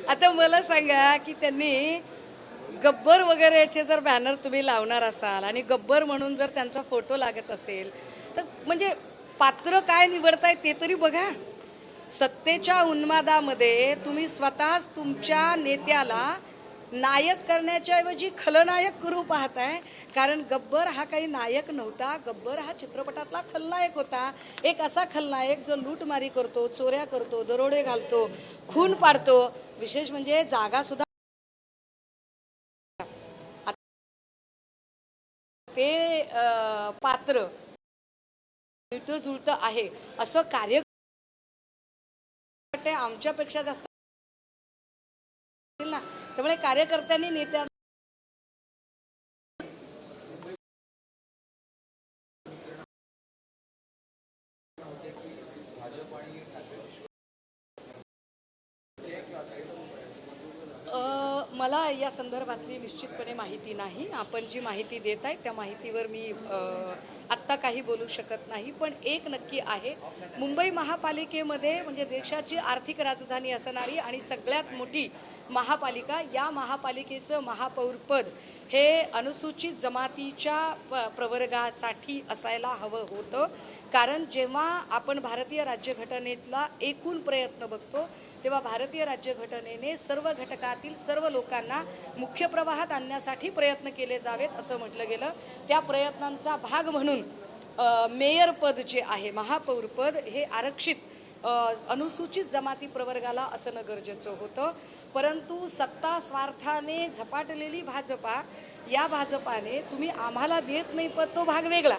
आता मला सांगा की त्यांनी गब्बर वगैरे याचे जर बॅनर तुम्ही लावणार असाल आणि गब्बर म्हणून जर त्यांचा फोटो लागत असेल तर म्हणजे पात्र काय निवडताय ते तरी बघा. सत्तेच्या उन्मादामध्ये तुम्ही स्वतःच तुमच्या नेत्याला नायक करण्याच्या ऐवजी खलनायक करू पाहताय. कारण गब्बर हा काही नायक नव्हता, गब्बर हा चित्रपटातला खलनायक होता. एक असा खलनायक जो लूटमारी करतो, चोऱ्या करतो, दरोडे घालतो, खून पाडतो. विशेष म्हणजे जागा सुद्धा ते पात्र मिळतं जुळतं आहे असं कार्य आमच्यापेक्षा जास्त ना. त्यामुळे कार्यकर्त्यांनी नेत्या मला या संदर्भातली निश्चितपणे माहिती नाही. आपण जी माहिती देत आहे त्या माहितीवर मी आत्ता काही बोलू शकत नाही. पण एक नक्की आहे, मुंबई महापालिकेमध्ये म्हणजे देशाची आर्थिक राजधानी असणारी आणि सगळ्यात मोठी महापालिका, या महापालिकेचं महापौरपद हे अनुसूचित जमातीच्या प्रवर्गासाठी असायला हवं होतं. कारण जेव्हा आपण भारतीय राज्यघटनेतला एकूण प्रयत्न बघतो तेव्हा भारतीय राज्यघटनेने सर्व घटकातील सर्व लोकांना मुख्य प्रवाहात आणण्यासाठी प्रयत्न केले जावेत असं म्हटलं गेलं. त्या प्रयत्नांचा भाग म्हणून मेयर पद जे आहे, महापौरपद हे आरक्षित अनुसूचित जमाती प्रवर्गाला असणं गरजेचं होतं. परंतु सत्ता स्वार्थाने झपाटलेली भाजपा, या भाजपाने तुम्ही आम्हाला देत नाही पद तो भाग वेगळा,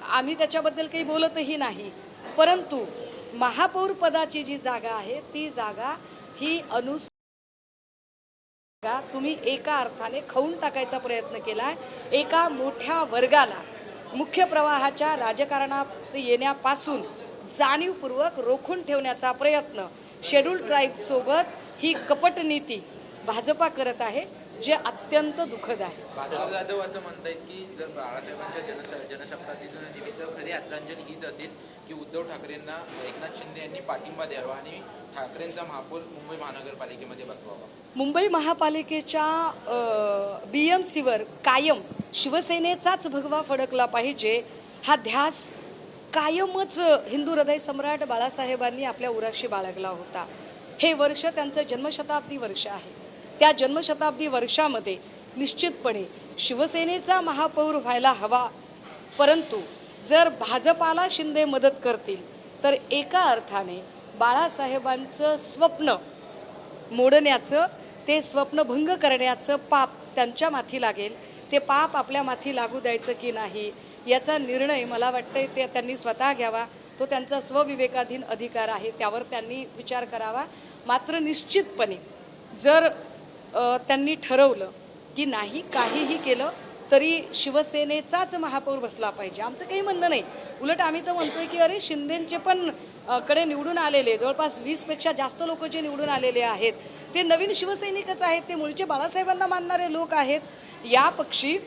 आम्ही त्याच्याबद्दल काही बोलतही नाही. परंतु महापौर पदाची जी जागा आहे ती जागा ही तुम्ही एका अर्थाने खाऊन टाकायचा प्रयत्न केलाय. एका मोठ्या वर्गाला मुख्य प्रवाहाच्या राजकारणात येण्यापासून जाणीवपूर्वक रोखून ठेवण्याचा प्रयत्न शेड्यूल ट्राईब सोबत ही कपट नीती भाजपा करत आहे, जे अत्यंत दुःखद आहे. भास्कर जाधव असं म्हणतायत की जर बाळासाहेबांच्या जनशताब्दीचं निमित्त खरी आदरांजली हीच असेल की उद्धव ठाकरेंना एकनाथ शिंदे यांनी पाठिंबा द्यावा आणि ठाकरेंचा महापौर मुंबई महानगरपालिकेमध्ये बसवावा. मुंबई महापालिकेच्या BMCवर कायम शिवसेनेचाच भगवा फडकला पाहिजे हा ध्यास कायमच हिंदू हृदय सम्राट बाळासाहेबांनी आपल्या उराशी बाळगला होता. हे वर्ष त्यांचं जन्मशताब्दी वर्ष आहे. त्या जन्मशताब्दी वर्षामध्ये निश्चितपणे शिवसेनेचा महापौर व्हायला हवा. परंतु जर भाजपाला शिंदे मदत करतील तर एका अर्थाने बाळासाहेबांचं स्वप्न मोडण्याचं, ते स्वप्न भंग करण्याचं पाप त्यांच्या माथी लागेल. ते पाप आपल्या माथी लागू द्यायचं की नाही याचा निर्णय मला वाटतं ते त्यांनी स्वतः घ्यावा. तो त्यांचा स्वविवेकाधीन अधिकार आहे, त्यावर त्यांनी विचार करावा. मात्र निश्चितपणे जर त्यांनी ठरवलं की नाही काहीही केलं तरी शिवसेनेचाच महापौर बसला पाहिजे, आमचं काही म्हणणं नाही. उलट आम्ही तर म्हणतोय की अरे शिंदेंचे पण कडे निवडून आलेले जवळपास 20पेक्षा जास्त लोक जे निवडून आलेले आहेत ते नवीन शिवसैनिकच आहेत, ते मूळचे बाळासाहेबांना मानणारे लोक आहेत. या पक्षी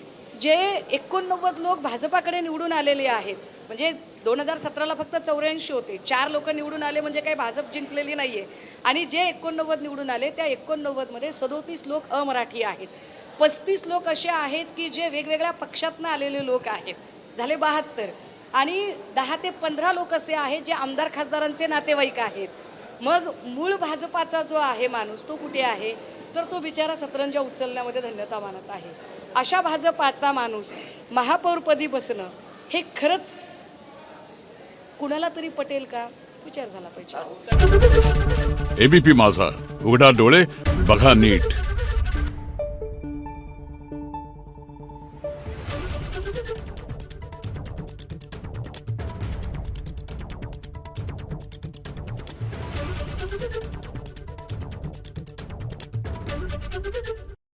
जे 89 लोक भाजपाकडे निवडून आलेले आहेत, म्हणजे 2017ला फक्त 84 होते, 4 लोक निवडून आले म्हणजे काही भाजप जिंकलेली नाही आहे. आणि जे 89 निवडून आले त्या 89मध्ये 37 लोक अमराठी आहेत, 35 लोक असे आहेत की जे वेगवेगळ्या पक्षातनं आलेले लोक आहेत, झाले 72. आणि 10 ते 15 लोक असे आहेत जे आमदार खासदारांचे नातेवाईक आहेत. मग मूळ भाजपाचा जो आहे माणूस तो कुठे आहे, तर तो बिचारा सतरंजा उचलण्यामध्ये धन्यता मानत आहे. अशा भाजपाचा माणूस महापौरपदी बसणं हे खरंच कुणाला तरी पटेल का, विचार झाला पाहिजे. ABP माझा, उघडा डोळे बघा नीट. Thank you.